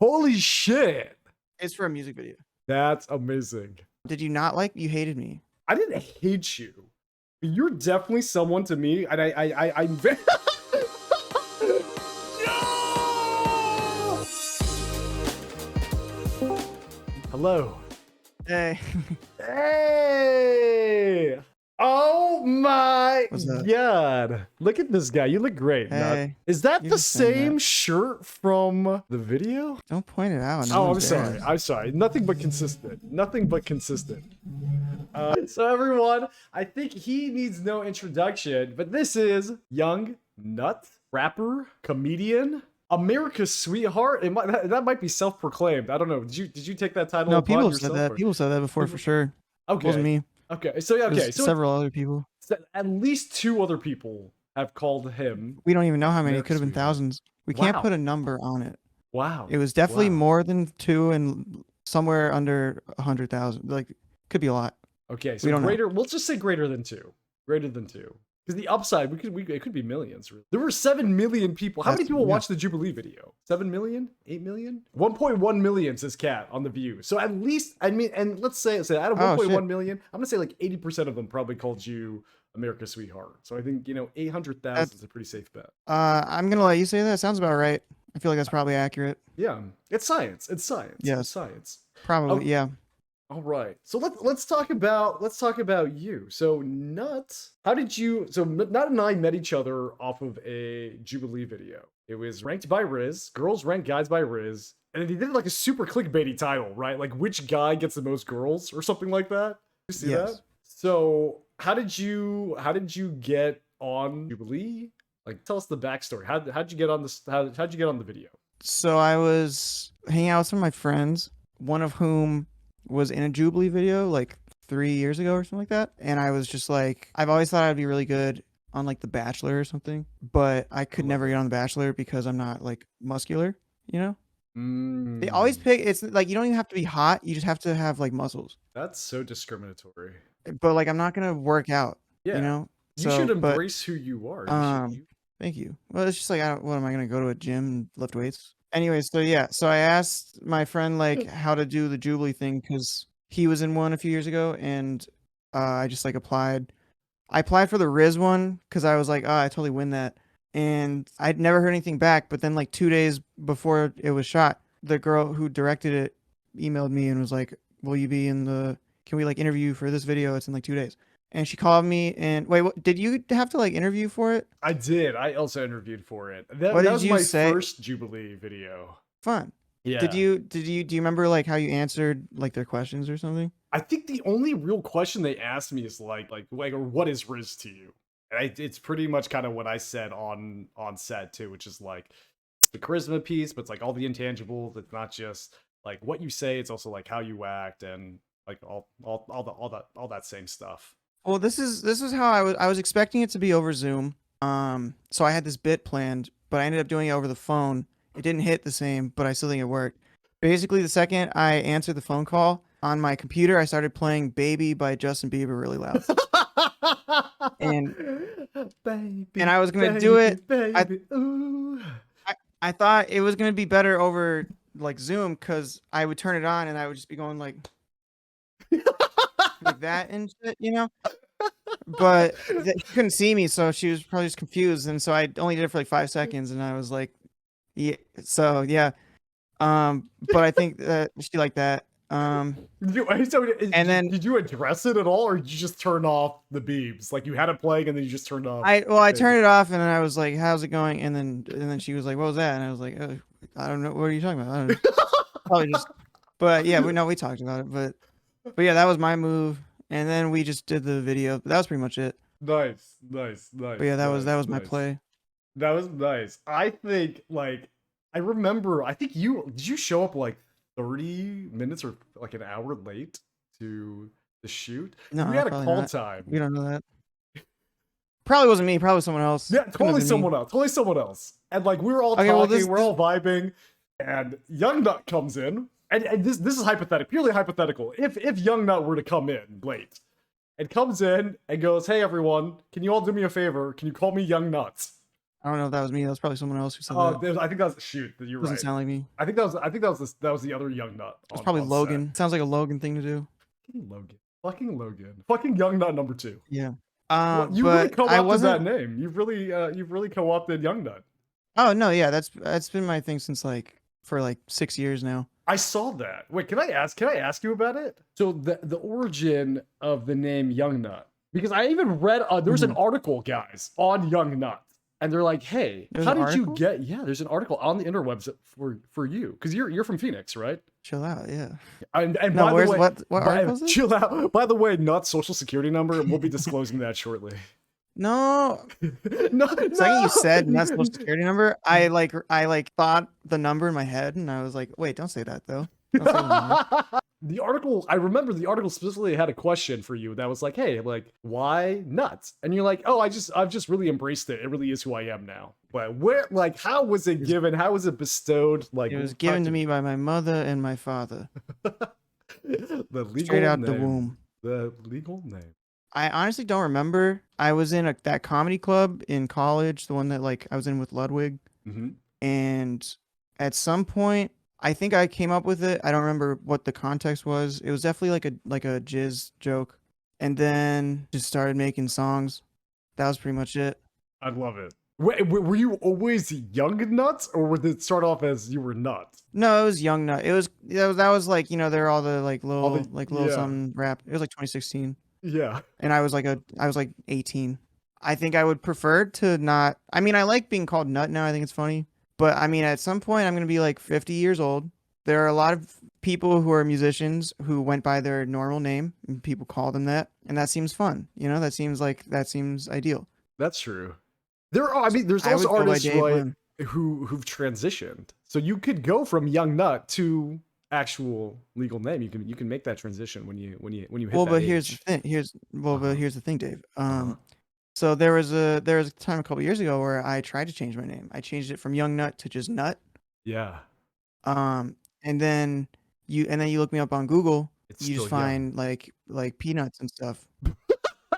Holy shit. It's for a music video. That's amazing. Did you not like? You hated me. I didn't hate you. You're definitely someone to me, and I'm very. No! Hello. Hey. Hey! Oh my What's god. Look at this guy. You look great. Hey. Nut. Is that You the just saying same that. shirt from the video? Don't point it out. Oh, I'm sorry. I'm sorry. Nothing but consistent. Nothing but consistent. So everyone, I think he needs no introduction, but this is Young Nut, rapper, comedian, America's sweetheart. That might be self-proclaimed. I don't know. Did you take that title? No, upon people yourself, said that. or- People said that before for sure. Okay. It wasn't me. Okay. So It was so several other people. at least 2 other people have called him. We don't even know how many. It could have been America's sweetheart. thousands. We can't Wow. put a number on it. Wow. It was definitely Wow. more than 2 and somewhere under 100,000. Like, could be a lot. Okay, We so don't know. greater. Let's just say greater than 2. Greater than 2. Because the upside, it could be millions. Really. There were 7 million people. How many people watched the Jubilee video? 7 million? 8 million? 1.1 million says Cat on the view. So at least, I mean, and let's say out of 1.1 million, I'm gonna say like 80% of them probably called you America's sweetheart. So I think 800,000 is a pretty safe bet. I'm gonna let you say that. Sounds about right. I feel like that's probably accurate. Yeah, it's science. It's science. Yes. It's science. Probably, Oh. yeah. All right. So let's talk about you. So Nut, how did you? So Nut and I met each other off of a Jubilee video. It was ranked by Rizz, girls rank guys by Rizz, and then he did like a super clickbaity title, right? Like which guy gets the most girls or something like that. You see Yes. that? So how did you get on Jubilee? Like tell us the backstory. How'd you get on this? How'd you get on the video? So I was hanging out with some of my friends, one of whom was in a Jubilee video like 3 years ago or something like that. And I was just like, I've always thought I'd be really good on like The Bachelor or something, but I could never get on The Bachelor because I'm not like muscular, you know? They always pick, it's like, you don't even have to be hot. You just have to have like muscles. That's so discriminatory. But like, I'm not going to work out, Yeah. you know? You should embrace who you are. Thank you. Well, it's just like, what am I going to go to a gym and lift weights? Anyway, so yeah, so I asked my friend like how to do the Jubilee thing because he was in one a few years ago, and I just like applied. I applied for the Rizz one because I was like, oh, I totally win that, and I'd never heard anything back. But then like 2 days before it was shot, the girl who directed it emailed me and was like, "Will you be in the? Can we like interview for this video? It's in like 2 days." And she called me and wait, what, did you have to like interview for it? I did. I also interviewed for it. That What did was you my say? first Jubilee video. Fun. Yeah. Do you remember like how you answered like their questions or something? I think the only real question they asked me is like or what is Rizz to you? And it's pretty much kind of what I said on set too, which is like it's the charisma piece, but it's like all the intangibles. It's not just like what you say, it's also like how you act and like all that same stuff. Well, this is how I was expecting it to be over Zoom. So I had this bit planned, but I ended up doing it over the phone. It didn't hit the same, but I still think it worked. Basically, the second I answered the phone call on my computer, I started playing "Baby" by Justin Bieber really loud. and baby, I was gonna do it. Baby, ooh. I thought it was gonna be better over like Zoom because I would turn it on and I would just be going like that and shit, you know. But she couldn't see me, so she was probably just confused, and so I only did it for like 5 seconds, and I was like, yeah. So yeah, but I think that she liked that. And then did you address it at all, or did you just turn off the beeps? Like you had it playing and then you just turned off. I turned it off and then I was like, "How's it going?" And then she was like, "What was that?" And I was like, "I don't know. What are you talking about?" I don't know. Probably just. But yeah, we talked about it. But yeah, that was my move. And then we just did the video. But that was pretty much it. Nice. But yeah, that was my play. That was nice. I think like I remember. I think did you show up like 30 minutes or like an hour late to the shoot? No, we had a call not. time. We don't know that. Probably wasn't me. Probably someone else. Yeah, totally someone else. Totally someone else. And like we were all talking, we're all vibing, and Young Nut comes in, and this is hypothetical, purely hypothetical. If Young Nut were to come in late, and comes in and goes, "Hey everyone, can you all do me a favor? Can you call me Young Nuts?" I don't know if that was me. That was probably someone else who said Oh, that. I think that's shoot. You're Doesn't right. sound like me. I think that was the other young nut It's on, probably on set. Logan. Sounds like a Logan thing to do. Fucking Logan. Fucking young nut number 2. Yeah. Well, you really But I co-opted that wasn't. name. You've really co-opted young nut. Oh no, yeah, that's been my thing since like for like 6 years now. I saw that. Wait, can I ask you about it? So the origin of the name Young Nut, because I even read there's an article, guys, on Young Nut, and they're like, hey, There's how an did you article? get? Yeah, there's an article on the interwebs for you, because you're from Phoenix, right? Chill out, yeah. And No, by where's the way, what article is this? chill out. By the way, Nut's social security number. We'll be disclosing that shortly. No, No, the second you said no. not social security number, I thought the number in my head, and I was like, wait, don't say that though. Don't say the number. The article, I remember the article specifically had a question for you that was like, hey, like, why nuts? And you're like, oh, I've just really embraced it. It really is who I am now. But where, like, how was it given? How was it bestowed? Like, It was given to me by my mother and my father. the legal Straight out name. the womb. The legal name. I honestly don't remember. I was in that comedy club in college, the one that like I was in with Ludwig. Mm-hmm. And at some point, I think I came up with it. I don't remember what the context was. It was definitely like a jizz joke. And then just started making songs. That was pretty much it. I love it. Wait, were you always young nuts, or did it start off as you were nuts? No, it was Young Nut. That was like, you know, they're all the like little yeah. something rap. It was like 2016. Yeah. And I was like 18. I think I would prefer to not. I mean, I like being called Nut now. I think it's funny. But I mean, at some point, I'm going to be like 50 years old. There are a lot of people who are musicians who went by their normal name, and people call them that, and that seems fun. You know, that seems ideal. That's true. There's I would also go by artists, Dave right, Lim. who've transitioned. So you could go from young nut to actual legal name. You can make that transition when you hit Well, that but age. here's the thing. But here's the thing, Dave. Uh-huh. So there was a time a couple years ago where I tried to change my name. I changed it from Young Nut to just Nut. Yeah. And then you look me up on Google. It's You just still young. find like peanuts and stuff.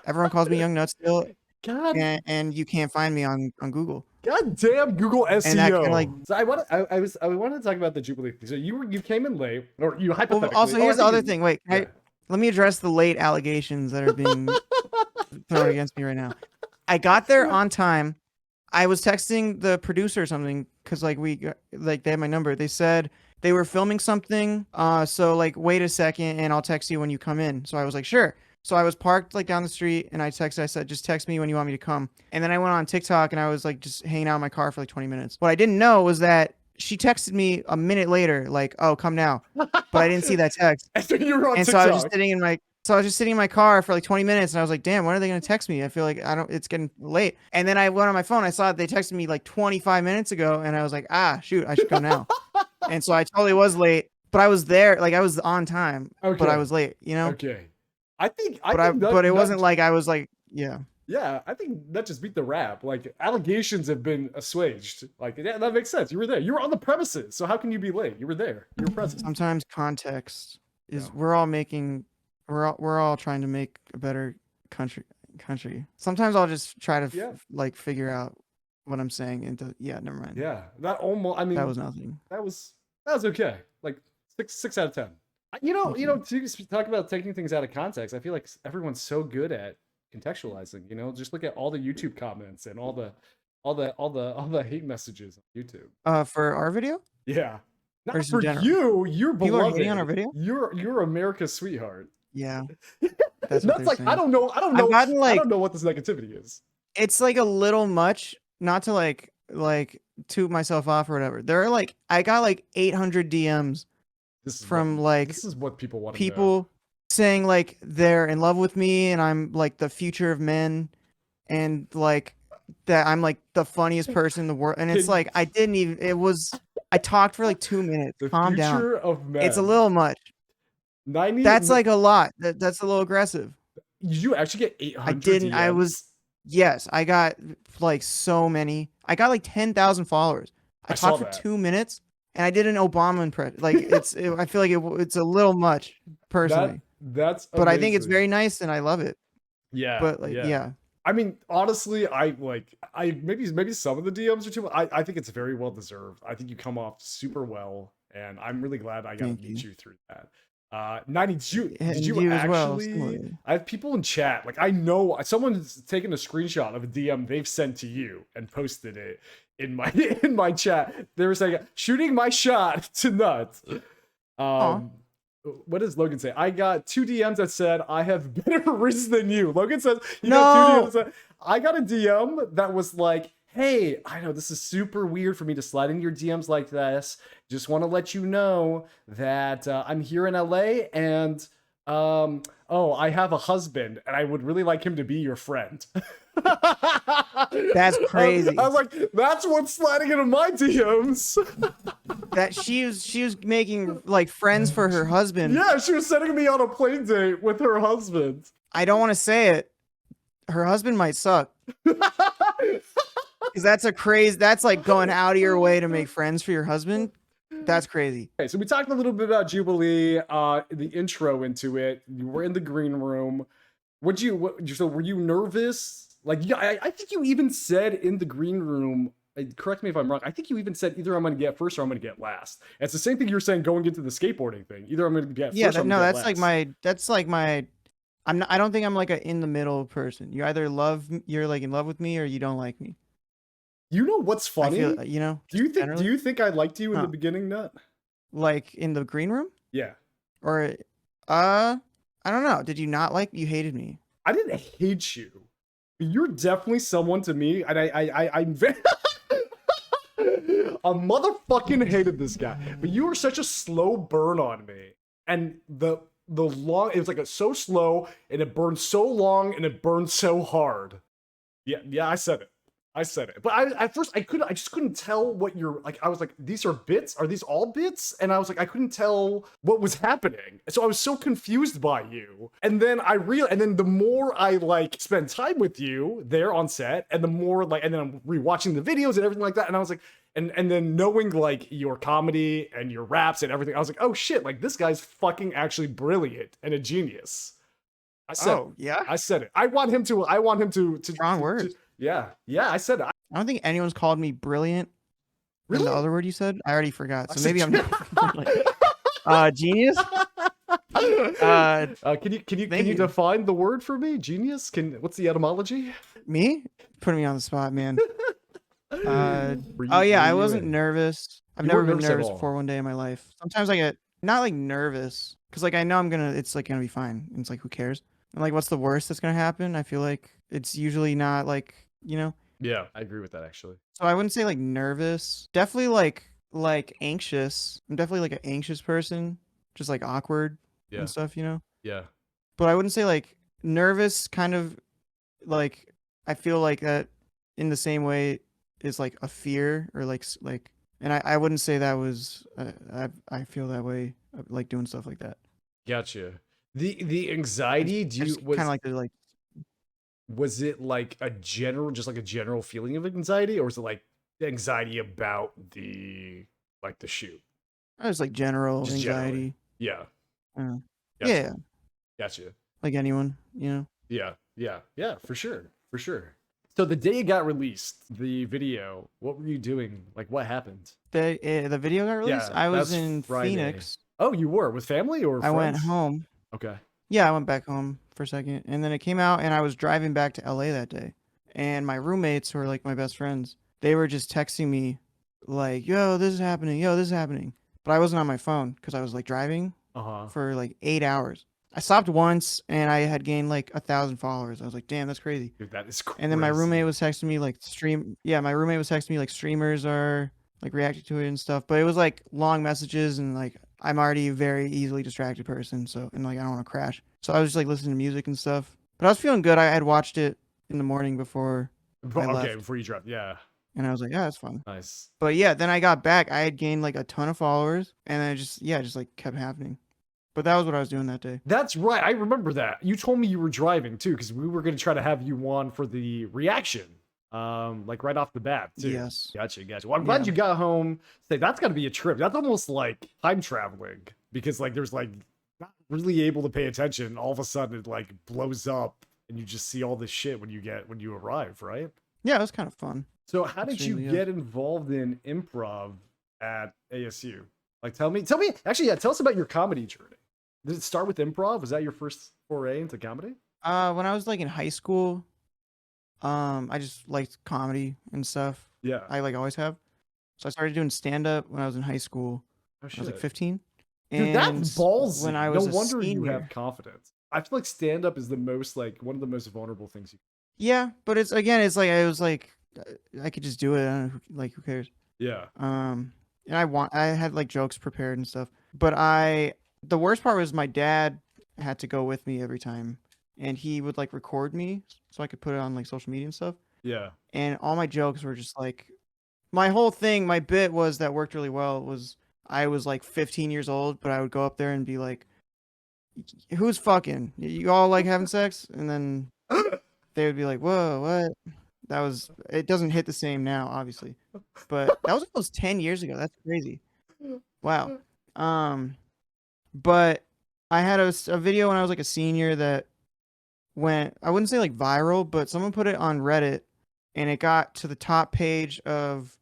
Everyone calls me Young Nut still, God, and you can't find me on Google. God damn Google SEO. And that kinda, like- So I wanted to talk about the Jubilee thing. So you came in late, or you Well, hypothetically. also here's the I other think thing. Wait, yeah. let me address the late allegations that are being thrown against me right now. I got there on time. I was texting the producer or something because like they had my number. They said they were filming something. So like wait a second and I'll text you when you come in. So I was like sure. So I was parked like down the street and I said just text me when you want me to come. And then I went on TikTok and I was like just hanging out in my car for like 20 minutes. What I didn't know was that she texted me a minute later like, oh, come now. But I didn't see that text. And so you were on And TikTok. so I was just sitting in my car for like 20 minutes and I was like, damn, when are they going to text me? I feel like it's getting late. And then I went on my phone. I saw they texted me like 25 minutes ago and I was like, shoot, I should go now. And so I totally was late, but I was there. Like I was on time, but I was late, you know? Okay. I think But it wasn't like I was like, yeah. Yeah, I think that just beat the rap. Like allegations have been assuaged. Like yeah, that makes sense. You were there. You were on the premises. So how can you be late? You were there. You were present. Sometimes context is Yeah. we're all trying to make a better country. Sometimes I'll just try to like figure out what I'm saying into never mind. Yeah, that almost. I mean, That was nothing. That was okay. Like six out of 10. You know, to talk about taking things out of context, I feel like everyone's so good at contextualizing. You know, just look at all the YouTube comments and all the hate messages on YouTube. For our video? Yeah, not Or just for in general? you. You're People are beloved. hating on our video? You're America's sweetheart. Yeah. That's No, what it's they're like saying. I don't know. I've gotten, I like- don't know what this negativity is. It's like a little much, not to like toot myself off or whatever. There are like I got like 800 DMs This is from what, like this is what people want. people saying like they're in love with me and I'm like the future of men and like that I'm like the funniest person in the world. And it's like I talked for like 2 minutes. The Calm down. future of men. It's a little much. 90. That's like a lot. That's a little aggressive. Did you actually get 800? I didn't. DMs? Yes, I got like so many. I got like 10,000 followers. I saw talked for that. 2 minutes and I did an Obama impression. Like I feel like it's a little much personally. That's But I think it's amazing. very nice and I love it. Yeah. But like yeah. I mean, honestly, I maybe some of the DMs are too. I think it's very well deserved. I think you come off super well, and I'm really glad I got to Thank meet you. you through that. 90, did And you you as well, actually? similarly. I have people in chat. Like, I know someone's taken a screenshot of a DM they've sent to you and posted it in my in my chat. They were saying, "Shooting my shot to nuts." Aw. What does Logan say? I got 2 DMs that said I have better Rizz than you. Logan says you got 2 DMs. No! That I got a DM that was like, "Hey, I know this is super weird for me to slide into your DMs like this. Just want to let you know that I'm here in LA and oh, I have a husband and I would really like him to be your friend." That's crazy. I was like, that's what's sliding into my DMs. That she was making like friends for her husband. Yeah, she was sending me on a plane date with her husband. I don't want to say it. Her husband might suck. Because that's like going out of your way to make friends for your husband. That's crazy. Okay, so we talked a little bit about Jubilee, the intro into it. You were in the green room. So were you nervous? Like, yeah, I think you even said in the green room, correct me if I'm wrong, I think you even said either I'm going to get first or I'm going to get last. And it's the same thing you were saying going into the skateboarding thing. Either I'm going to get first or I'm going to get last. That's like my I don't think I'm like a in the middle person. You either you're like in love with me or you don't like me. You know what's funny? Do you think I liked you in the beginning, Nut? Like in the green room? Yeah. Or I don't know. Did you not like you hated me? I didn't hate you. You're definitely someone to me, and I'm very I motherfucking hated this guy. But you were such a slow burn on me. And the long, it was like so slow, and it burned so long, and it burned so hard. Yeah, I said it. But at first I just couldn't tell what you're like. I was like, these are bits? Are these all bits? And I was like, I couldn't tell what was happening. So I was so confused by you. And then and then the more I like spend time with you there on set, and the more like, and then I'm rewatching the videos and everything like that. And I was like, and then knowing like your comedy and your raps and everything, I was like, oh shit, like this guy's fucking actually brilliant and a genius. I said it. I want him to Strong words. Yeah, I said it. I don't think anyone's called me brilliant. Really? And the other word you said? I already forgot. So maybe I'm like, genius? Can you define the word for me? Genius? What's the etymology? Me? Putting me on the spot, man. I wasn't nervous. I've never been nervous before one day in my life. Sometimes I get not like nervous because like I know it's like gonna be fine. And it's like who cares? And like what's the worst that's gonna happen? I feel like it's usually not like, you know. Yeah, I agree with that actually. So I wouldn't say like nervous. Definitely like anxious. I'm definitely like an anxious person, just like awkward and stuff, you know. Yeah. But I wouldn't say like nervous. Kind of like I feel like that in the same way is like a fear or like and I wouldn't say that was I feel that way like doing stuff like that. Gotcha. The anxiety, kind of like the like. Was it like a general feeling of anxiety, or was it like anxiety about the shoot? I was like general Just anxiety. Generally. Yeah. Gotcha. Yeah. Gotcha. Like anyone, you know. Yeah, for sure. So the day it got released, the video, what were you doing? Like, what happened? The video got released? Yeah, I was in Phoenix. Oh, you were? With family or friends? I went home. Okay. Yeah, I went back home for a second. And then it came out, and I was driving back to LA that day. And my roommates, who are like my best friends, they were just texting me like, yo, this is happening. Yo, this is happening. But I wasn't on my phone because I was like driving for like 8 hours. I stopped once and I had gained like 1,000 followers. I was like, damn, that's crazy. Dude, that is crazy. And then my roommate was texting me like my roommate was texting me like streamers are like reacting to it and stuff. But it was like long messages, and like I'm already a very easily distracted person. So, and like I don't want to crash. So I was just like listening to music and stuff. But I was feeling good. I had watched it in the morning before before you dropped. Yeah. And I was like, yeah, that's fun. Nice. But yeah, then I got back. I had gained like a ton of followers, and then it just like kept happening. But that was what I was doing that day. That's right. I remember that. You told me you were driving too, because we were going to try to have you on for the reaction, like right off the bat too. Yes. Gotcha. Well, I'm glad you got home. Say that's got to be a trip. That's almost like time traveling, because like there's like not really able to pay attention. All of a sudden it like blows up and you just see all this shit when you arrive, right? Yeah, it was kind of fun. So how did you Extremely, yes. get involved in improv at ASU? Like tell me actually, yeah, tell us about your comedy journey. Did it start with improv? Was that your first foray into comedy? When I was like in high school, I just liked comedy and stuff. Yeah. I like always have. So I started doing stand up when I was in high school. Oh I was like shit. 15. Dude, that's And when ballsy. I No was a wonder you have senior. confidence. I feel like stand up is the most like one of the most vulnerable things you Yeah, but it's again, it's like I was like I could just do it. I don't know, like who cares? Yeah. And I had like jokes prepared and stuff. But the worst part was my dad had to go with me every time, and he would like record me so I could put it on like social media and stuff. Yeah. And all my jokes were just like my whole thing, my bit was that worked really well was I was like 15 years old, but I would go up there and be like, "Who's fucking? You all like having sex?" And then they would be like, "Whoa, what?" It doesn't hit the same now, obviously, but that was almost 10 years ago. That's crazy. Wow. Um, but I had a video when I was like a senior that went, I wouldn't say like viral, but someone put it on Reddit and it got to the top page of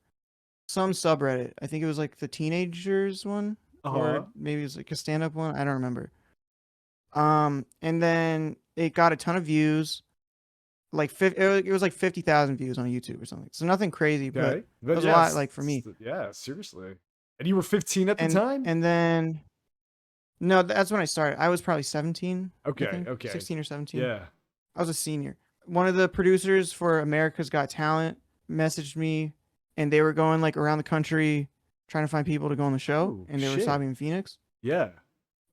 some subreddit. I think it was like the teenagers one, Uh-huh. or maybe it was like a stand up one. I don't remember. And then it got a ton of views. Like it was like 50,000 views on YouTube or something. So nothing crazy, but Okay. it But was a lot like for me. yeah, seriously. And you were 15 at the And time? and then no, that's when I started. I was probably 17, I Okay, think. okay. 16 or 17. Yeah. I was a senior. One of the producers for America's Got Talent messaged me and they were going like around the country trying to find people to go on the show, Oh, and they were shit. stopping in Phoenix. Yeah.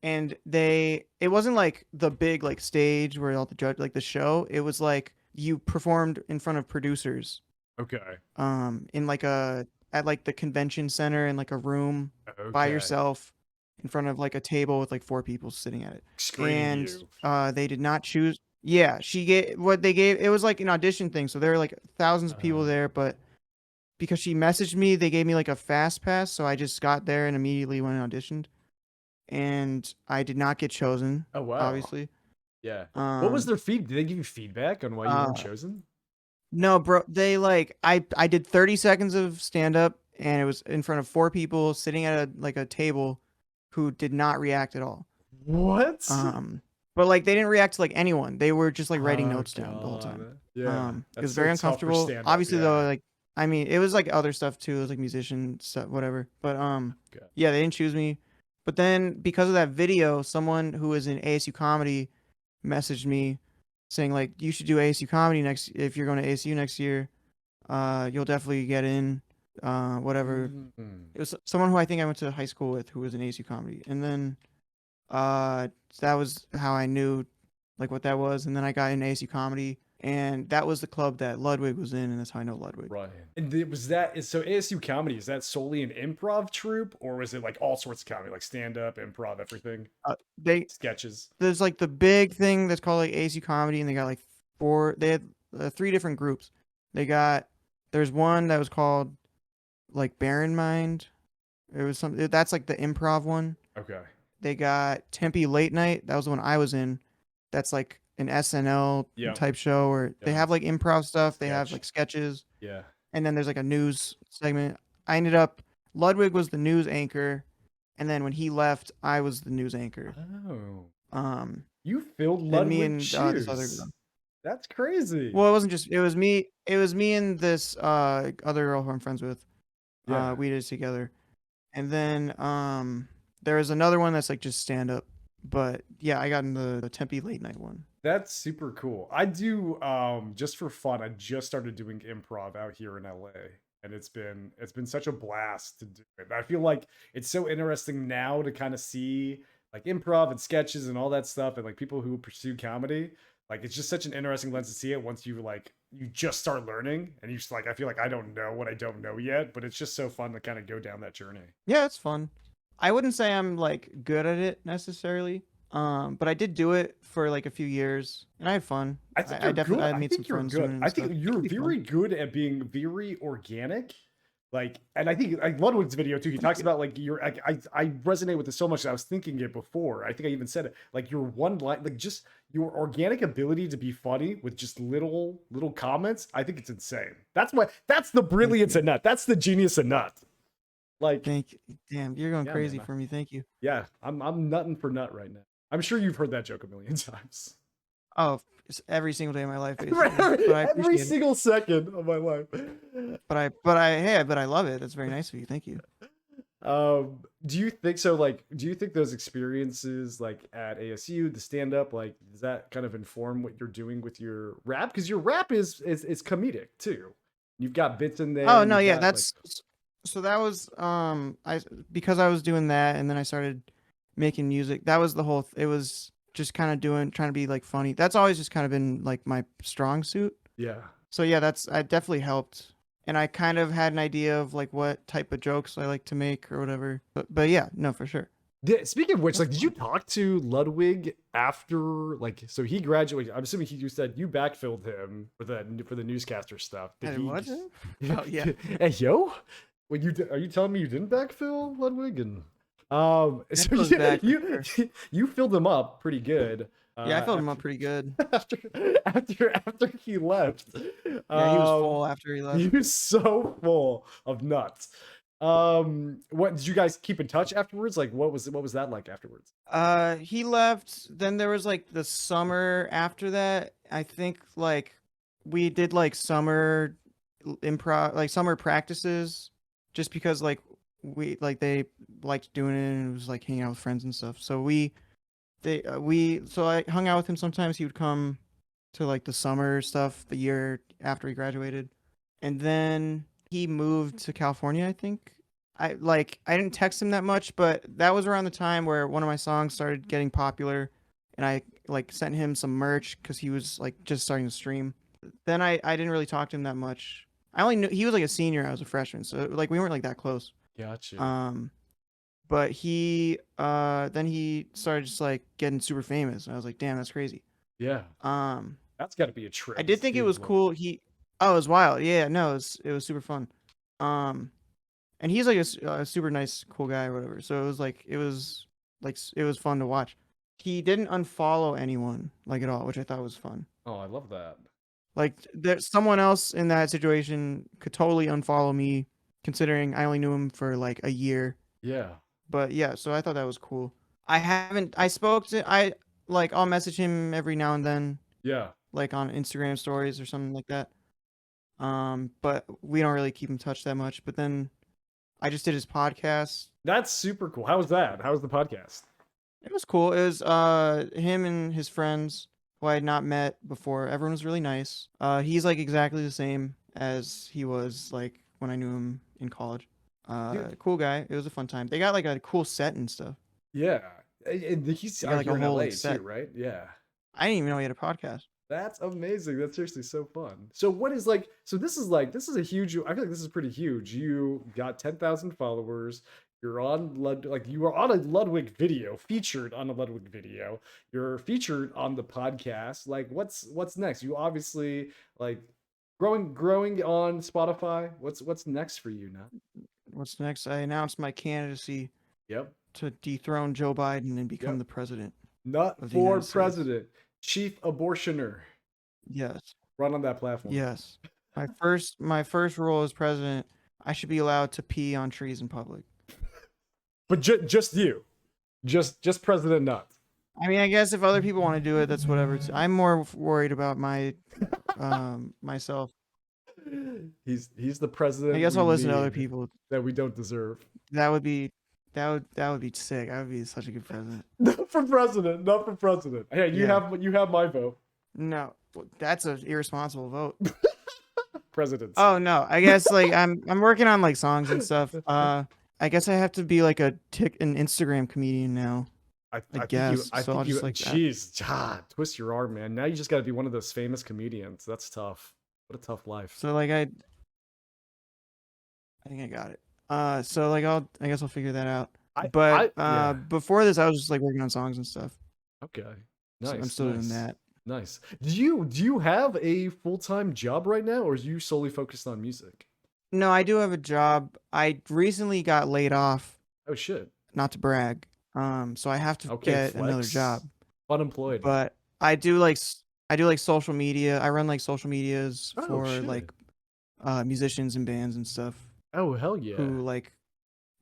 And it wasn't like the big like stage where all the judge like the show. It was like you performed in front of producers Okay. in like at like the convention center in like a room by Okay. yourself in front of like a table with like four people sitting at it. Screening And you. they did not choose. Yeah, she gave what they gave. It was like an audition thing, so there were like thousands of people there, but because she messaged me, they gave me like a fast pass, so I just got there and immediately went and auditioned, and I did not get chosen, Oh wow. obviously. Yeah. What was their feed? Did they give you feedback on why you weren't Uh, chosen? no, bro, they like I did 30 seconds of stand up, and it was in front of four people sitting at a table who did not react at all. What? But like they didn't react to like anyone. They were just like writing Oh notes down the whole time. god. Yeah. It That's was very so tough for uncomfortable. stand-up. Obviously Yeah. though, like I mean, it was like other stuff too. It was like musician stuff, whatever. But Okay. yeah, they didn't choose me. But then because of that video, someone who was in ASU comedy messaged me saying like you should do ASU comedy next if you're going to ASU next year. You'll definitely get in. Whatever. Mhm. It was someone who I think I went to high school with who was in ASU comedy, and then that was how I knew like what that was, and then I got in ASU comedy, and that was the club that Ludwig was in, and that's how I know Ludwig. Right. And so ASU comedy, is that solely an improv troupe, or was it like all sorts of comedy, like stand-up, improv, everything? Sketches. There's like the big thing that's called like ASU comedy, and they got like they had three different groups. There's one that was called like Barren Mind. It was something that's like the improv one. Okay. They got Tempe Late Night. That was the one I was in. That's like an SNL Yeah. type show where they have like improv stuff. They have Sketch. like sketches. Yeah. And then there's like a news segment. Ludwig was the news anchor, and then when he left, I was the news anchor. Oh. You filled Then me Ludwig and shoes. this other girl. That's crazy. Well, it wasn't just it was me and this other girl who I'm friends with. Yeah. We did it together. And then there was another one that's like just stand up. But yeah, I got in the Tempe Late Night one. That's super cool. I do just for fun. I just started doing improv out here in LA, and it's been such a blast to do it. I feel like it's so interesting now to kind of see like improv and sketches and all that stuff, and like people who pursue comedy. Like it's just such an interesting lens to see it once you just start learning, and you just like I feel like I don't know what I don't know yet, but it's just so fun to kind of go down that journey. Yeah, it's fun. I wouldn't say I'm like good at it necessarily. But I did do it for like a few years, and I had fun. I think you're good. I I made think some you're friends good. doing it and I stuff. think It you're can be fun. very good at being very organic. Like, and I think like Ludwig's video too, he talks about like I resonate with this so much that I was thinking it before. I think I even said it, like your one line, like just your organic ability to be funny with just little comments. I think it's insane. That's the brilliance of Nut. That's the genius of Nut. Like, Thank you. Damn, you're going yeah, crazy man. for me. Thank you. Yeah, I'm nutting for Nut right now. I'm sure you've heard that joke a million times. Oh, it's every single day of my life, basically. But I Every appreciate it. single second of my life. But I love it. That's very nice of you. Thank you. Do you think so? Like, do you think those experiences, like at ASU, the stand up, like, does that kind of inform what you're doing with your rap? Because your rap is comedic too. You've got bits in there. Oh no, you've yeah, got, that's so that was because I was doing that and then I started making music. That was the whole it was just kind of trying to be like funny. That's always just kind of been like my strong suit. yeah. So yeah, I definitely helped. And I kind of had an idea of like what type of jokes I like to make or whatever. But yeah, no, for sure. Speaking of which, That's like, did you fun. talk to Ludwig after, like, so he graduated? I'm assuming you said you backfilled him for the newscaster stuff. Did Hey, he? what? Oh yeah. Hey yo, when are you telling me you didn't backfill Ludwig? And That so goes back for you sure. you filled him up pretty good. Yeah, I filled him up After pretty good. after after he left. Yeah, he was Um, full after he he left. was so full of nuts. What did you guys keep in touch afterwards? Like, what was that like afterwards? He left. Then there was like the summer after that. I think like we did like summer improv, like summer practices, just because like they liked doing it and it was like hanging out with friends and stuff. So so I hung out with him sometimes. He would come to like the summer stuff the year after he graduated, and then he moved to California. I think I didn't text him that much, but that was around the time where one of my songs started getting popular, and I like sent him some merch because he was like just starting to stream. Then I didn't really talk to him that much. I only knew he was like a senior. I was a freshman, so like we weren't like that close. Gotcha. Um, but he then he started just like getting super famous, and I was like, damn, that's crazy. Yeah, Um, that's got to be a I trip. did think it was cool. Oh, it was wild. Yeah, no, it was super fun. Um, and he's like a super nice, cool guy or whatever. So it was fun to watch. He didn't unfollow anyone like at all, which I thought was fun. Oh, I love that. Like there's someone else in that situation could totally unfollow me, considering I only knew him for like a year. Yeah, But yeah, so I thought that was cool. I spoke to I'll message him every now and then, yeah. like on Instagram stories or something like that. But we don't really keep in touch that much. But then I just did his podcast. That's super cool. How was that? How was the podcast? It was cool. It was him and his friends who I had not met before. Everyone was really nice. He's like exactly the same as he was like when I knew him in college. Dude, Cool guy. It was a fun time. They got like a cool set and stuff. yeah. He's They got out like here a in whole LA like too, set. right? Yeah. I didn't even know he had a podcast. That's amazing. That's seriously so fun. So what is like? So this is a huge. I feel like this is pretty huge. You got 10,000 followers. You're on like you are on a Ludwig video, featured on a Ludwig video. You're featured on the podcast. Like what's next? You obviously like growing on Spotify. What's next for you now? What's next? I announced my candidacy Yep. to dethrone Joe Biden and become Yep. the president Nut of the for United States. president. Chief abortioner. Yes. Run on that platform. Yes. My first rule as president, I should be allowed to pee on trees in public. But just you. Just President Nut. I mean, I guess if other people want to do it, that's whatever. I'm more worried about myself. He's the I president guess we I'll listen to other need people. that we don't deserve. That would be that would be sick. I would be such a good president. Not for president, not for president. Hey, Yeah. you have my vote. No, that's an irresponsible vote. Presidency. Oh no, I guess like I'm working on like songs and stuff. I guess I have to be like an Instagram comedian now. I guess. I So think I'll you just like that. jeez, twist your arm, man. Now you just got to be one of those famous comedians. That's tough. What a tough life. So like I think I got it. So like I guess I'll figure that out. But Yeah. before this I was just like working on songs and stuff. Okay. So I'm Nice. still Nice. doing that. Nice. Do you have a full-time job right now, or are you solely focused on music? No, I do have a job. I recently got laid off, Oh shit. not to brag. So I have to Okay, get another flex. job. Unemployed. But I do like social media. I run like social medias Oh for shit. like musicians and bands and stuff Oh hell yeah. who like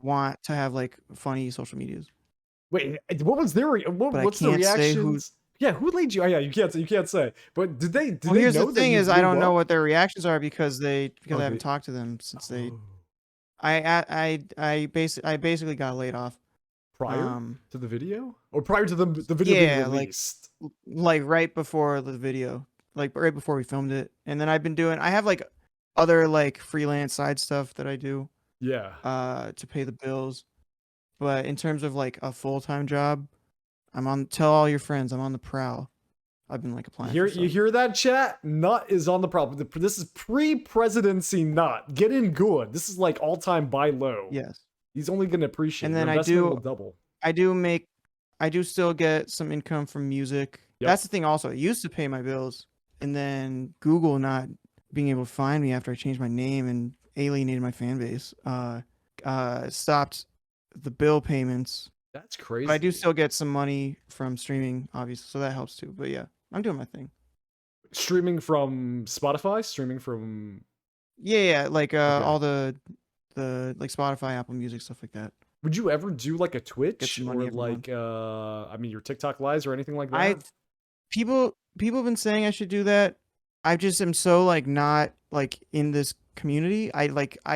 want to have like funny social medias. Wait, what was their But I what's the can't say who. reactions? Yeah, who laid you? Oh yeah, you can't say. But did Well, they here's the know that thing you is I blew don't know up? what their reactions are because Oh, I haven't they talked to them since they oh, I basically got laid off. prior Um to the video? Or prior to the video being yeah, released? like right before the video, like right before we filmed it. And then I have like other like freelance side stuff that I do Yeah. to pay the bills. But in terms of like a full-time job, tell all your friends I'm on the prowl. I've been like applying for You stuff. hear that, chat? Nut is on the problem. This is pre-presidency Nut. Get in good. This is like all-time buy low. Yes. He's only gonna appreciate And it. Your then investment will double. I do still get some income from music. Yep. That's the thing also. It used to pay my bills, and then Google not being able to find me after I changed my name and alienated my fan base stopped the bill payments. That's But I do crazy. still get some money from streaming, obviously, so that helps too. But yeah, I'm doing my thing. Streaming from Spotify, streaming from Yeah, like okay. all the like Spotify, Apple Music, stuff like that. Would you ever do like a Get Twitch some or money every month. like I mean your TikTok lives or anything like I that? people have been saying I should do that. I just am so like not like in this community. I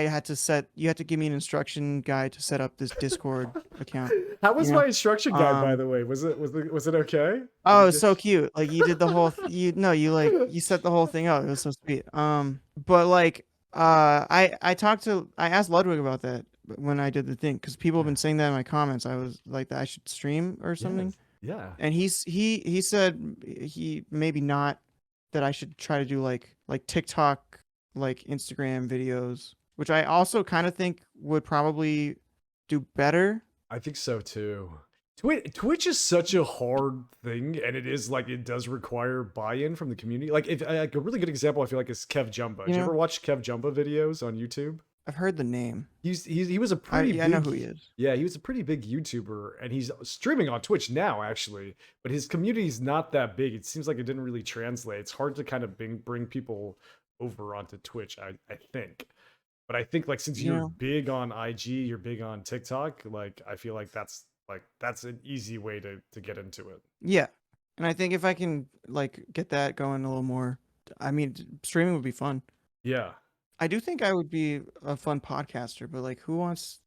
had to you had to give me an instruction guide to set up this Discord account, How you was know? my instruction guide, by Um the way? Was it okay? Did oh, it it's get so cute. Like you did the whole you no, you like you set the whole thing up. It was so sweet. But like I asked Ludwig about that when I did the thing cuz people have been saying that in my comments. I was like that I should stream or something. Yes. Yeah. And he said he maybe not that I should try to do like TikTok, like Instagram videos, which I also kind of think would probably do better. I think so too. Twitch is such a hard thing, and it is like it does require buy-in from the community. Like, if like a really good example, I feel like is Kev Jumba. You Did you ever know, watch Kev Jumba videos on YouTube? I've heard the name. He was a pretty I know big who he is. yeah, he was a pretty big YouTuber, and he's streaming on Twitch now actually. But his community's not that big. It seems like it didn't really translate. It's hard to kind of bring people over onto Twitch. I think. But I think like since You you're know, big on IG, you're big on TikTok, like I feel like that's an easy way to get into it. yeah. And I think if I can like get that going a little more, I mean, streaming would be fun. Yeah. I do think I would be a fun podcaster, but like, who wants?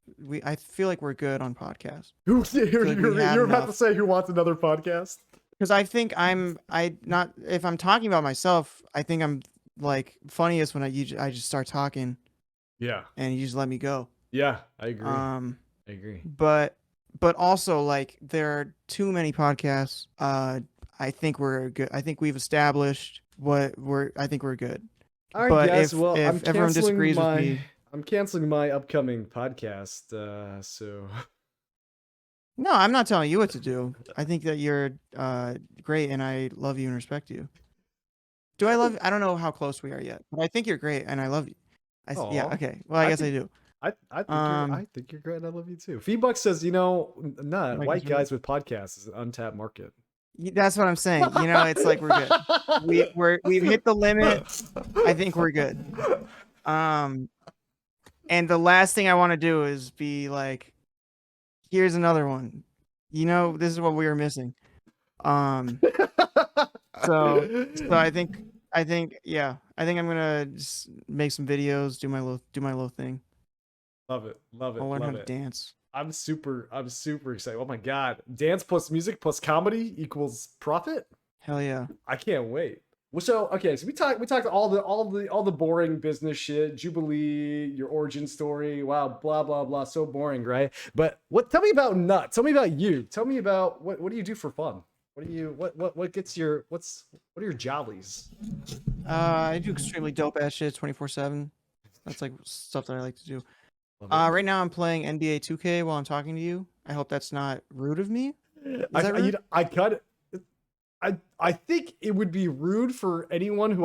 I feel like we're good on podcasts. Who I feel like we have you're about to enough. say who wants another podcast? Because I think I not if I'm talking about myself, I think I'm like funniest when I just start talking Yeah. and you just let me go. Yeah, I agree. Um, I agree. but also like there are too many podcasts. I think we're good. I think we've established what we're. I think we're good. All right, But guys. Well, if everyone disagrees with me, I'm canceling my upcoming podcast. So no, I'm not telling you what to do. I think that you're great, and I love you and respect you. Do I love? I don't know how close we are yet, but I think you're great, and I love you. Yeah, Aw. okay. Well, I I guess I think do. I Um, think you're great and I love you too. Feedbuck says, you know, not I guess white we're good. guys with podcasts is an untapped market. That's what I'm saying. You know, it's like we're good. We've hit the limit. I think we're good. Um, and the last thing I want to do is be like, here's another one. You know, this is what we were missing. Um, so yeah, I think I'm gonna just make some videos, do my little thing. Love it. Love it. I'll learn how Love to it. dance. I'm super excited. Oh my god. Dance plus music plus comedy equals profit? Hell yeah. I can't wait. Well, so okay, so we talked all the boring business shit, Jubilee, your origin story. Wow, blah blah blah, so boring, right? But tell me about Nut. Tell me about you. Tell me about what do you do for fun? What do you what gets your what are your jollies? I do extremely dope ass shit 24/7. That's like stuff that I like to do. Love it. Right now I'm playing NBA 2K while I'm talking to you. I hope that's not rude of me. Is that You rude? know, I kind of I think it would be rude for anyone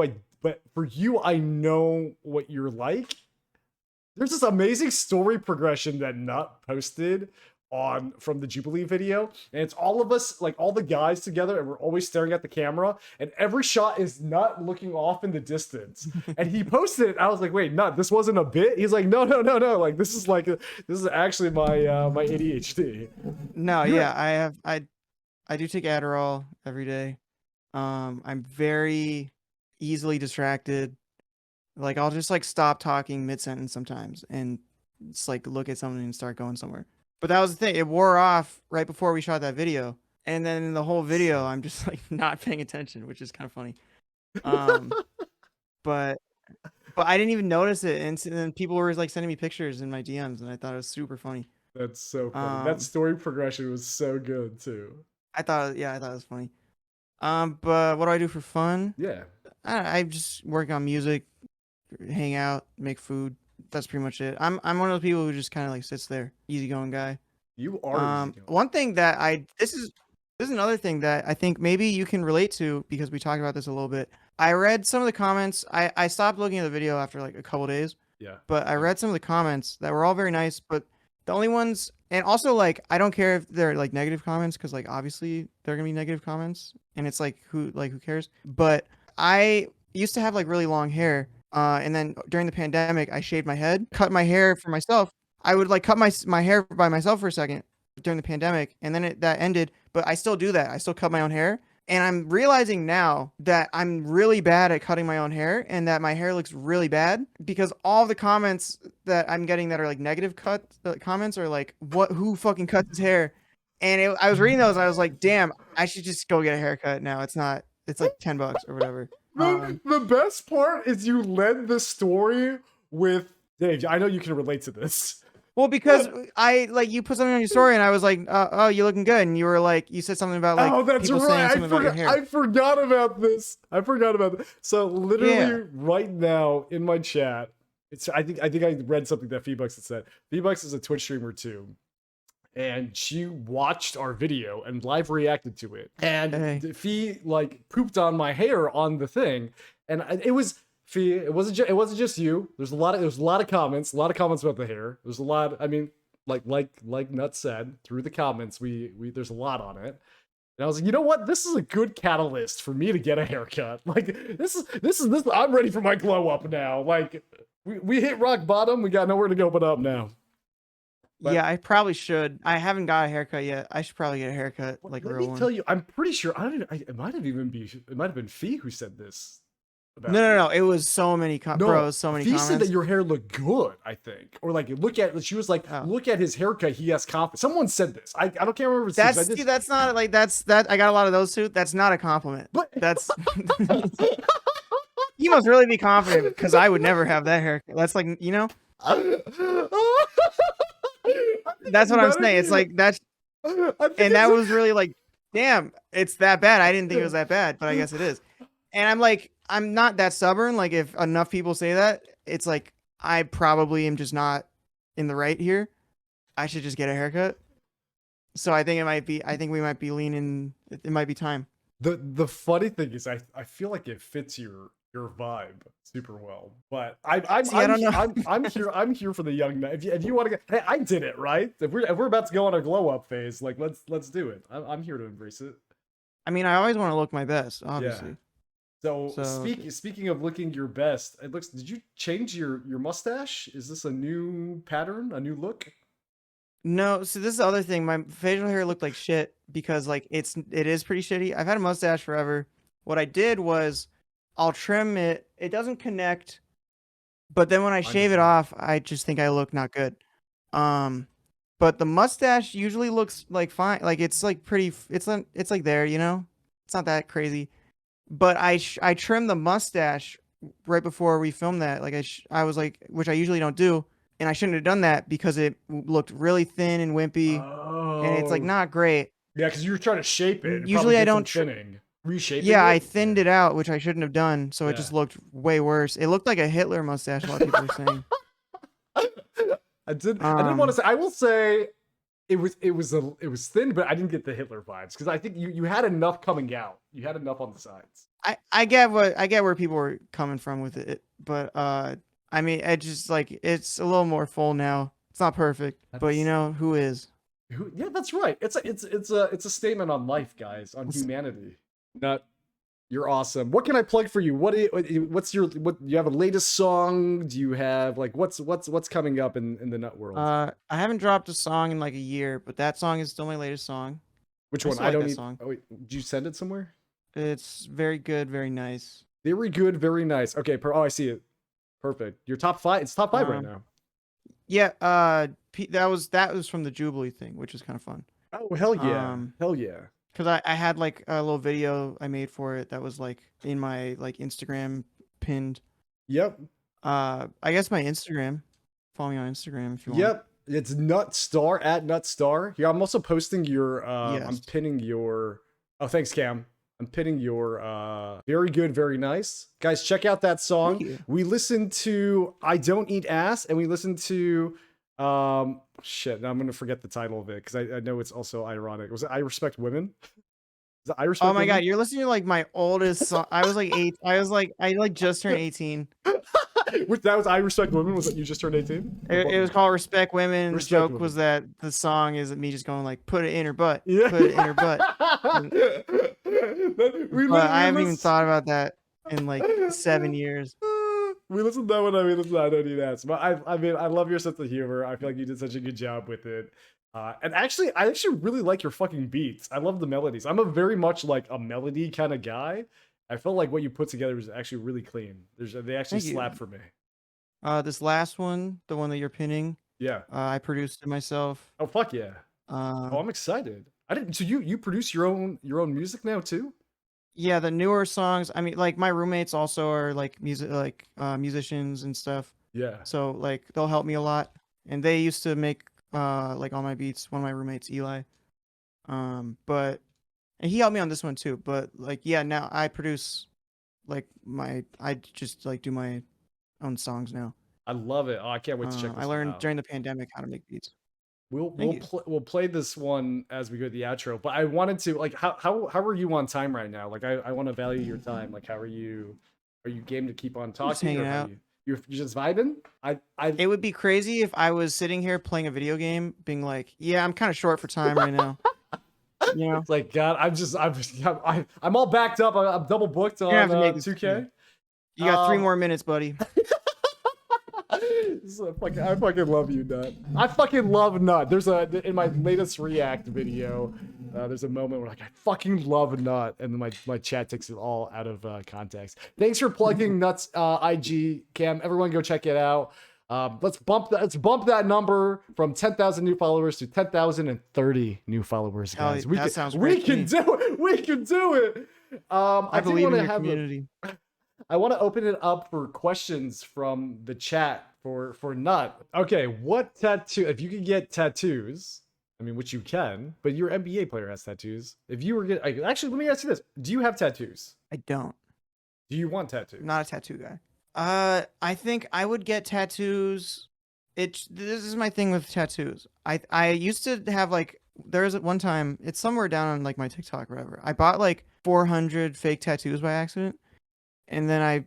but for you I know what you're like. There's this amazing story progression that Nut posted from the Jubilee video, and it's all of us, like all the guys together, and we're always staring at the camera, and every shot is Nut looking off in the distance. And he posted it. I was like, wait, Nut, this wasn't a bit? He's like, no, like this is actually my ADHD. No, yeah, I do take Adderall every day. I'm very easily distracted. Like I'll just like stop talking mid-sentence sometimes and just like look at something and start going somewhere. But that was the thing. It wore off right before we shot that video. And then in the whole video, I'm just like not paying attention, which is kind of funny. But I didn't even notice it. And then people were like sending me pictures in my DMs, and I thought it was super funny. That's so funny. That story progression was so good too. I thought it was funny. But what do I do for fun? Yeah. I just work on music, hang out, make food. That's pretty much it. I'm one of those people who just kind of like sits there, easygoing guy. You are. One thing that this is another thing that I think maybe you can relate to, because we talked about this a little bit. I read some of the comments. I stopped looking at the video after like a couple days. Yeah. But I read some of the comments that were all very nice, but the only ones, and also like I don't care if they're like negative comments, because like obviously they're gonna be negative comments, and it's like who cares? But I used to have like really long hair. And then during the pandemic, I shaved my head, cut my hair for myself. I would like cut my hair by myself for a second during the pandemic, and then that ended. But I still do that. I still cut my own hair, and I'm realizing now that I'm really bad at cutting my own hair, and that my hair looks really bad because all the comments that I'm getting that are like negative comments are like, who fucking cuts his hair? And I was reading those, and I was like, damn, I should just go get a haircut now. It's like $10 or whatever. The best part is you led the story with Dave. I know you can relate to this. Well, because you put something on your story, and I was like, "Oh, you're looking good," and you were like, you said something about like that's people saying something about your hair. I forgot about this. So literally right now in my chat, I think I read something that Feebucks had said. Feebucks is a Twitch streamer too. And she watched our video and live reacted to it. And Fee like pooped on my hair on the thing, and it was Fee. It wasn't just you. There was a lot of comments about the hair. There's a lot. I mean, like Nut said, through the comments, we there's a lot on it. And I was like, you know what? This is a good catalyst for me to get a haircut. Like this is I'm ready for my glow up now. Like we hit rock bottom. We got nowhere to go but up now. But, yeah, I probably should. I haven't got a haircut yet. I should probably get a haircut, like a real one. Let me tell you, I'm pretty sure. It might have been Fee who said this. No. It was so many comments. Fee said that your hair looked good, I think, or like she was like, look at his haircut. He has confidence. Someone said this. I don't care remember. That's not like that. I got a lot of those too. That's not a compliment. But that's. You must really be confident, because I would never have that haircut. That's like, you know. That's what I'm saying. It's like that's, and that was really like, damn, it's that bad. I didn't think it was that bad, but I guess it is. And I'm like, I'm not that stubborn. Like if enough people say that, it's like I probably am just not in the right here. I should just get a haircut. So I think we might be leaning. It might be time. The funny thing is, I feel like it fits your vibe super well, but I don't know. I'm here for the young man. If you want to get, hey, I did it right. If we're about to go on a glow up phase, like let's do it. I'm here to embrace it. I mean, I always want to look my best, obviously. Yeah. So speaking of looking your best, did you change your mustache? Is this a new pattern, a new look? No, so this is the other thing. My facial hair looked like shit because like it is pretty shitty. I've had a mustache forever. What I did was I'll trim it. It doesn't connect, but then when I shave it off, I just think I look not good. But the mustache usually looks like fine. Like it's like pretty. It's like there, you know. It's not that crazy. But I trimmed the mustache right before we filmed that. Like I was like, which I usually don't do, and I shouldn't have done that because it looked really thin and wimpy, and it's like not great. Yeah, because you were trying to shape it. Usually I don't thinning. Reshaping yeah, I thinned it out, which I shouldn't have done, so it just looked way worse. It looked like a Hitler mustache, a lot of people are saying. I didn't want to say. I will say it was thin, but I didn't get the Hitler vibes because I think you had enough coming out. You had enough on the sides. I get where people were coming from with it, but I mean, I just like it's a little more full now. It's not perfect, but you That's know who is? yeah, that's right. It's a statement on life, guys, on It's- humanity. Not You're awesome. What can I plug for you? What's your what? You have a latest song? Do you have like what's coming up in the nut world? I haven't dropped a song in like a year, but that song is still my latest song. Which I one? still I like don't that need. song. Oh wait, did you send it somewhere? It's very good, very nice. Very good, very nice. Okay, oh I see it. Perfect. Your top five. It's top five right Um, now. yeah, that was from the Jubilee thing, which was kind of fun. Oh hell yeah, Um, hell yeah. because I had like a little video I made for it that was like in my like Instagram pinned. Yep, I guess my Instagram. Follow me on Instagram if you want. yep. It's Nutstar at Nutstar. Here, I'm also posting your. I'm Yes. pinning your. Oh, thanks, Cam. I'm pinning your. Very good, very nice, guys. Check out that Thank song. you. We listened to "I Don't Eat Ass" and we listened to. Shit. Now I'm gonna forget the title of it because I know it's also ironic. Was it "I Respect Women"? Is it "I Oh Respect my God, Women"? you're listening to like my oldest song. I was like eight. I like just turned 18. Which that was "I Respect Women." Was that you just turned 18? It was called Respect Women. The Respect joke Women. was that the song is me just going like, put it in her butt, Yeah. put it in her butt. And- But I We haven't even listen. thought about that in like 7 years. We listened to that one. I mean, listen, I don't need that. But I mean, I love your sense of humor. I feel like you did such a good job with it. And actually, I actually really like your fucking beats. I love the melodies. I'm a very much like a melody kind of guy. I felt like what you put together was actually really clean. They actually Thank you. slap for me. This last one, the one that you're pinning, Yeah. I produced it myself. Oh fuck yeah. Oh, Uh, I'm excited. I didn't. So you produce your own music now too? yeah, the newer songs. I mean, like my roommates also are like musicians and stuff. Yeah. So like they'll help me a lot, and they used to make like all my beats. One of my roommates, Eli. But and he helped me on this one too. But like yeah, now I produce like I just like do my own songs now. I love it. Oh, I can't wait to check I this one learned out. during the pandemic how to make beats. We'll Thank we'll you. we'll play this one as we go to the outro. But I wanted to like how are you on time right now? Like I want to value your time. Like how are you? Are you game to keep on I'm just talking hanging or how out. you're just vibing? I It would be crazy if I was sitting here playing a video game, being like, "Yeah, I'm kind of short for time right now." You know, it's like God. I'm all backed up. I'm double booked you're gonna have on to make this. 2K. You got 3 more minutes, buddy. I fucking love you, Nut. I fucking love Nut. There's in my latest React video, there's a moment where like I fucking love Nut, and then my chat takes it all out of context. Thanks for plugging Nut's IG Cam. Everyone go check it out. Let's bump that number from 10,000 new followers to 10,030 new followers, guys. That sounds We great to can me. do it. We can do it. I do believe want in to your have community. I want to open it up for questions from the chat for Nut. Okay, what tattoo? If you could get tattoos, I mean, which you can, but your NBA player has tattoos. If you were actually, let me ask you this: do you have tattoos? I don't. Do you want tattoos? I'm not a tattoo guy. I think I would get tattoos. This is my thing with tattoos. I used to have like there's one time it's somewhere down on like my TikTok or whatever. I bought like 400 fake tattoos by accident, and then I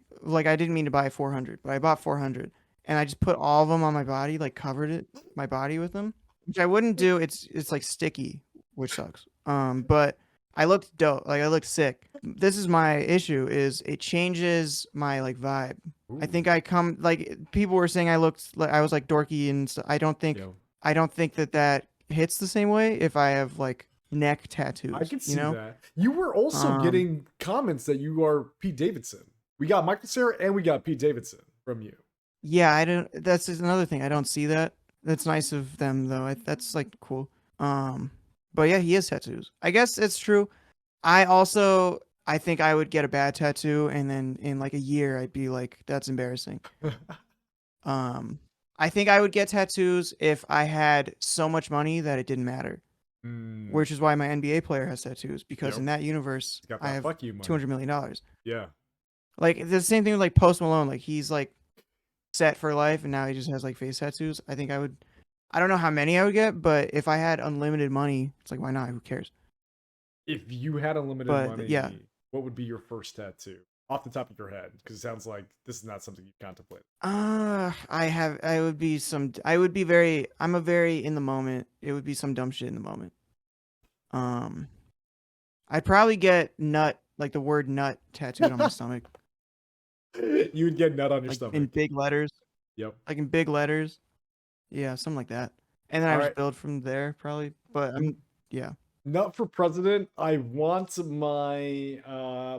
didn't mean to buy 400, but I bought 400, and I just put all of them on my body, like covered my body with them, which I wouldn't do. It's like sticky, which sucks. But I looked dope, like I looked sick. This is my issue: is it changes my like vibe. I think I come like people were saying I looked like I was like dorky and Yo, I don't think that hits the same way if I have like neck tattoos. I can see you know? that. You were also Um, getting comments that you are Pete Davidson. We got Michael Cera and we got Pete Davidson from you. yeah, I don't. That's just another thing. I don't see that. That's nice of them though. That's like cool. But yeah, he has tattoos. I guess it's true. I think I would get a bad tattoo and then in like a year I'd be like, that's embarrassing. I think I would get tattoos if I had so much money that it didn't matter. Mm, Which is why my NBA player has tattoos because Yep. in that universe he's got I that have fuck you money. $200 million. Yeah. Like the same thing with like Post Malone. Like he's like set for life and now he just has like face tattoos. I think I don't know how many I would get, but if I had unlimited money, it's like why not? Who cares? If you had unlimited But money, yeah, what would be your first tattoo? off the top of your head? Because it sounds like this is not something you contemplate. I would be some. I would be very. I'm a very in the moment. It would be some dumb shit in the moment. I'd probably get nut, like the word nut, tattooed on my stomach, You would get nut on your like stomach. in big letters. Yep. Like in big letters. Yeah, something like that. And then I All just right. build from there, probably. But yeah. Nut for president. I want my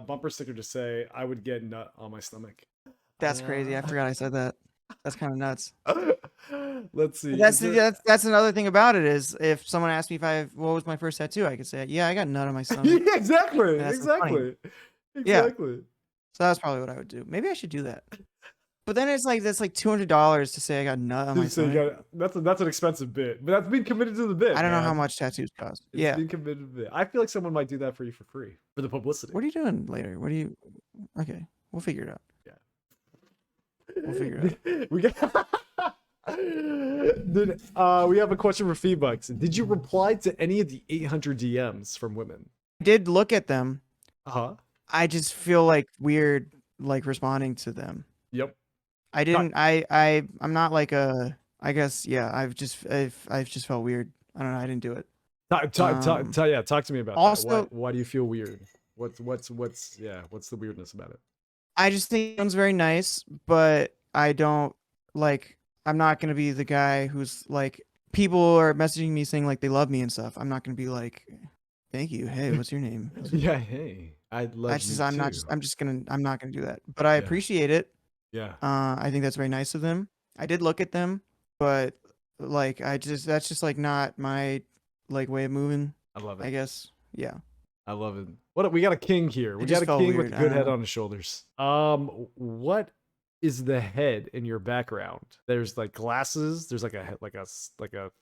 bumper sticker to say I would get nut on my stomach. That's crazy. I forgot I said that. That's kind of nuts. Let's see. That's another thing about it is if someone asked me what was my first tattoo, I could say, yeah, I got nut on my stomach. Yeah, exactly. And that's so funny. Exactly. So that's probably what I would do. Maybe I should do that. But then that's like $200 to say I got nut on my stomach. That's an expensive bit, but that's being committed to the bit. I don't know how much tattoos cost. It's being committed to the bit. I feel like someone might do that for you for free for the publicity. What are you doing later? Okay, we'll figure it out. Yeah, we'll figure it out. We got. We have a question for Feebucks. Did you reply to any of the 800 DMs from women? I did look at them. I just feel like weird, like responding to them. Yep. I didn't. I'm not like a. I guess yeah. I've just felt weird. I don't know. I didn't do it. Talk to me about also, that. Why do you feel weird? What's the weirdness about it? I just think it sounds very nice, but I don't like. I'm not gonna be the guy who's like people are messaging me saying like they love me and stuff. I'm not gonna be like, thank you. Hey, what's your name? Yeah. Hey, I love you too. I'm not gonna do that. But I appreciate it. Yeah. I think that's very nice of them. I did look at them, but like that's just like not my like way of moving. I love it. I guess. Yeah. I love it. We got a king here. We got a king with a good head on his shoulders. What is the head in your background? There's like glasses. There's like a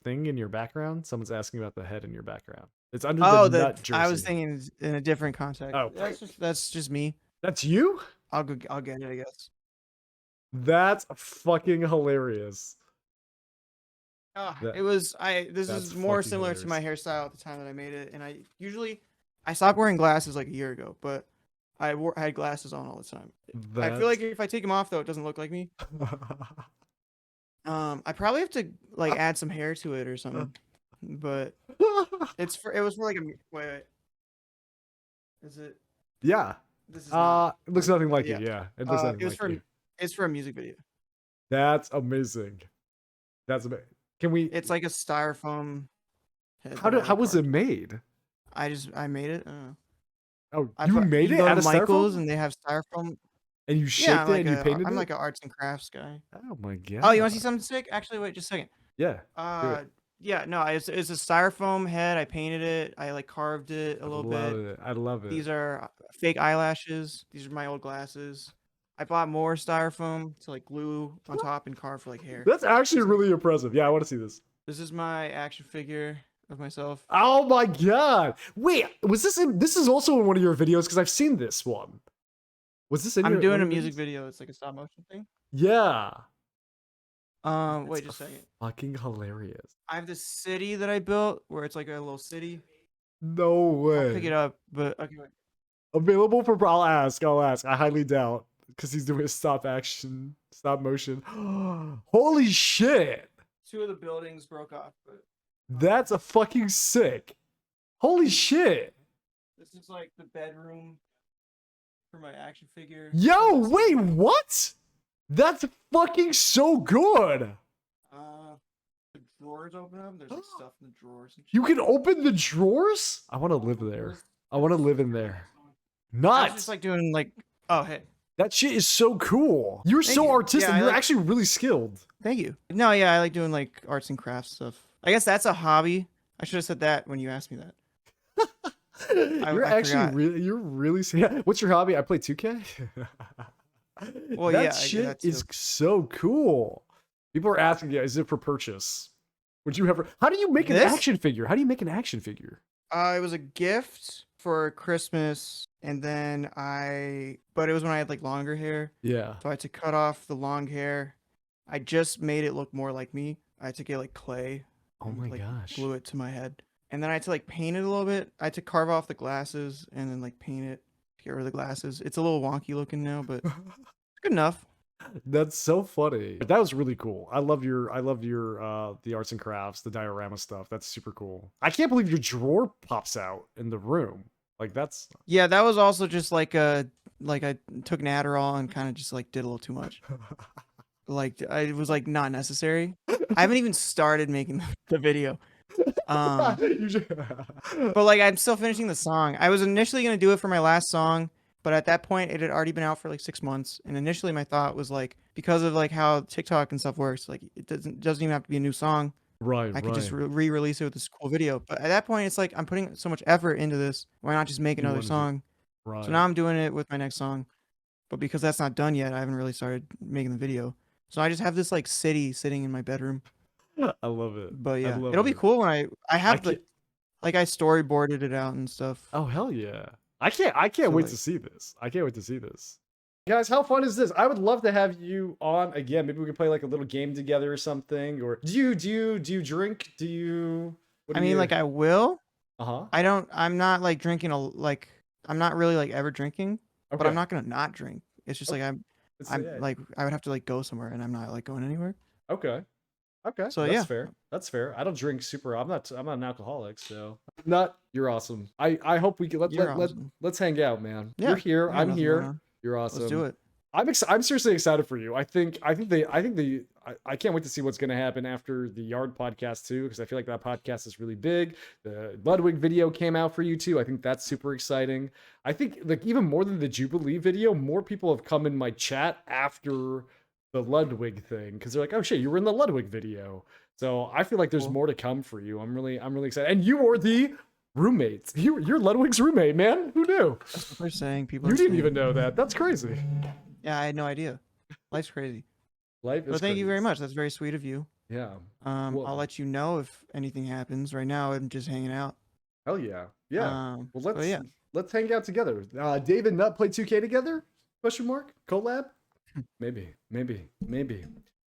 thing in your background. Someone's asking about the head in your background. It's under the nut jersey. I was thinking in a different context. Oh, that's just me. That's you? I'll get it, I guess. That's fucking hilarious. This is more similar to my hairstyle at the time that I made it, and I stopped wearing glasses like a year ago, but I had glasses on all the time. I feel like if I take them off though, it doesn't look like me. I probably have to like add some hair to it or something. But it was for like a wait. Is it? Yeah. This is it looks nothing like you. Yeah, it looks nothing like you. It's for a music video. That's amazing. That's amazing. Can we? It's like a styrofoam. How was it made? I made it. Oh, you made it out of Michael's, styrofoam? and they have styrofoam. And you shaped it and you painted it? I'm like an arts and crafts guy. Oh my god. Oh, you want to see something sick? Actually, wait just a second. Yeah. Yeah, no, it's a styrofoam head. I painted it. I like carved it a little bit. I love it. These are fake eyelashes. These are my old glasses. I bought more styrofoam to like glue on top and carve for like hair. That's actually really impressive. Yeah, I want to see this. This is my action figure of myself. Oh my god! Wait, was this in? This is also in one of your videos because I've seen this one. Was this in? I'm doing a music video. It's like a stop motion thing. Yeah. Wait just a second. Fucking hilarious. I have this city that I built where it's like a little city. No way. I'll pick it up, but okay. Wait. Available for? I'll ask. I highly doubt because he's doing a stop motion. Holy shit! 2 of the buildings broke off, but that's a fucking sick. Holy shit! This is like the bedroom for my action figure. Yo, wait, what? That's fucking so good. The drawers open up. There's like stuff in the drawers. You can open the drawers? I want to live there. I want to live in there. Nuts. I was just like doing like, oh hey. That shit is so cool. You're so artistic. You're actually really skilled. Thank you. No, yeah, I like doing like arts and crafts stuff. I guess that's a hobby. I should have said that when you asked me that. You're really. Yeah. What's your hobby? I play 2K. Well, that shit is so cool. People are asking, is it for purchase? Would you ever? How do you make an action figure? How do you make an action figure? It was a gift for Christmas, and then but it was when I had like longer hair. Yeah. So I had to cut off the long hair. I just made it look more like me. I had to get like clay. Oh my gosh. Glue it to my head. And then I had to like paint it a little bit. I had to carve off the glasses and then like paint it to get rid of the glasses. It's a little wonky looking now, but good enough. That's so funny. That was really cool. I love your the arts and crafts, the diorama stuff. That's super cool. I can't believe your drawer pops out in the room. Like that's Yeah, that was also just like I took an Adderall and kind of just like did a little too much. Like it was like not necessary. I haven't even started making the video. But like I'm still finishing the song. I was initially gonna do it for my last song, but at that point it had already been out for like 6 months. And initially my thought was like, because of like how TikTok and stuff works, like it doesn't even have to be a new song. right, I could just right. re-release it with this cool video. But at that point it's like I'm putting so much effort into this. Why not just make You another wanted to, song? So now right. I'm doing it with my next song. But because that's not done yet, I haven't really started making the video. So I just have this like city sitting in my bedroom. I love it. But I yeah, love it'll be it. cool when I I have can't. like I storyboarded it out and stuff. Oh hell yeah! I can't So wait like to see this. I can't wait to see this. Guys, how fun is this? I would love to have you on again. Maybe we can play like a little game together or something. Or do you drink? Do you? What I do mean, you? like I will. Uh-huh. I'm not like drinking like I'm not really like ever drinking, but I'm Okay. not gonna not drink. It's just like Okay. It's, I'm yeah. like I would have to like go somewhere and I'm not like going anywhere. Okay. Okay. So That's yeah, fair. That's fair. I don't drink super. I'm not an alcoholic, so not. You're awesome. I hope we can you're awesome. let's hang out, man. You're Yeah, here. I got I'm nothing going here. on. You're Let's do awesome. it. I'm seriously excited for you. I can't wait to see what's going to happen after the Yard podcast too, because I feel like that podcast is really big. The Ludwig video came out for you too. I think that's super exciting. I think like even more than the Jubilee video, more people have come in my chat after the Ludwig thing because they're like, oh shit, you were in the Ludwig video. So I feel like there's Cool. more to come for you. I'm really excited. And you were the roommate. You're Ludwig's roommate, man. Who knew? That's what they're saying. People You are didn't saying. even know that. That's crazy. Yeah, I had no idea. Life's crazy. Life But is thank you very crazy. much. That's very sweet of you. Yeah. I'll Well, let you know if anything happens. Right now, I'm just hanging out. hell yeah. Yeah. Well, So yeah, let's hang out together. Dave and Nut play 2K together? Question mark? Collab? Maybe.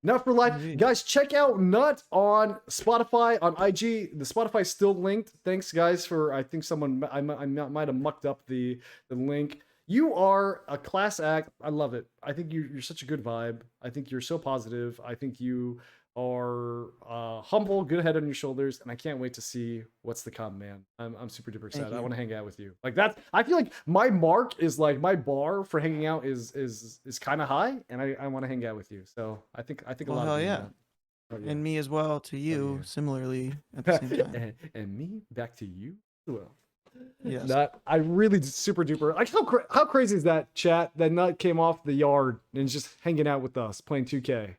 Nut for life. maybe. Guys, check out Nut on Spotify, on IG. The Spotify's still linked. Thanks, guys, for I think someone I might have mucked up the link. You are a class act. I love it. I think you're such a good vibe. I think you're so positive. I think you are humble, good head on your shoulders, and I can't wait to see what's to come, man. I'm super duper Thank excited. I you. want to hang out with you. Like that. I feel like my mark is like my bar for hanging out is kind of high, and I want to hang out with you. So I think a Well, lot hell of you, yeah. man. Hell yeah. And me as well to you, yeah. similarly at the same time. and me back to you. Well. Yes. Nut, I really super duper like how crazy is that chat that Nut came off the yard and just hanging out with us playing 2K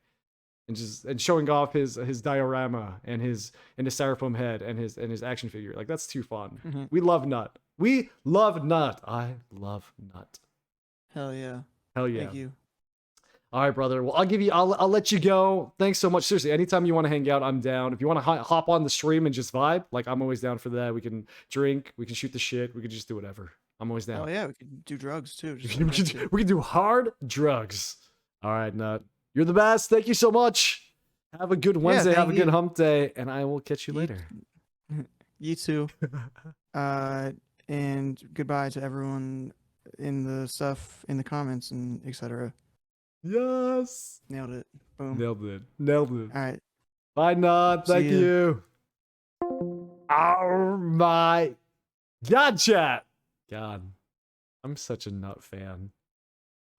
and showing off his diorama and his styrofoam head and his action figure. Like that's too fun. Mhm. We love Nut. We love Nut. I love Nut. Hell yeah. Hell yeah. Thank you. All right, brother. Well, I'll let you go. Thanks so much. Seriously, anytime you want to hang out, I'm down. If you want to hop on the stream and just vibe, like I'm always down for that. We can drink, we can shoot the shit, we can just do whatever. I'm always down. Oh yeah, we could do drugs too. Just we, like that can, shit. we can do hard drugs. All right, Nut. You're the best. Thank you so much. Have a good Wednesday. Have a thank good you. hump day, and I will catch you later. You too. And goodbye to everyone in the stuff in the comments and etc. Yes. Nailed it. Boom. Nailed it. Nailed it. All right. Bye, Nut. See Thank ya. you. Oh my God, chat. God, I'm such a Nut fan.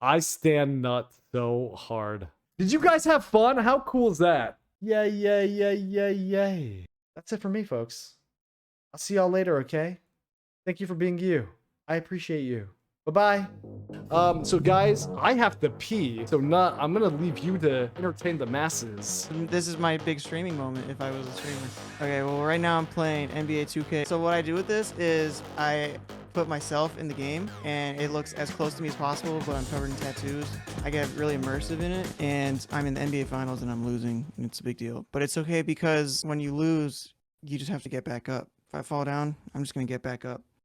I stand Nut so hard. Did you guys have fun? How cool is that? Yay, yay, yay, yay, yay. That's it for me, folks. I'll see y'all later, okay? Thank you for being you. I appreciate you. Bye-bye. So guys, I have to pee. So Nut, I'm gonna leave you to entertain the masses. This is my big streaming moment if I was a streamer. Okay, well right now I'm playing NBA 2K. So what I do with this is I put myself in the game and it looks as close to me as possible, but I'm covered in tattoos. I get really immersive in it and I'm in the NBA finals and I'm losing and it's a big deal. But it's okay because when you lose, you just have to get back up. If I fall down, I'm just gonna get back up.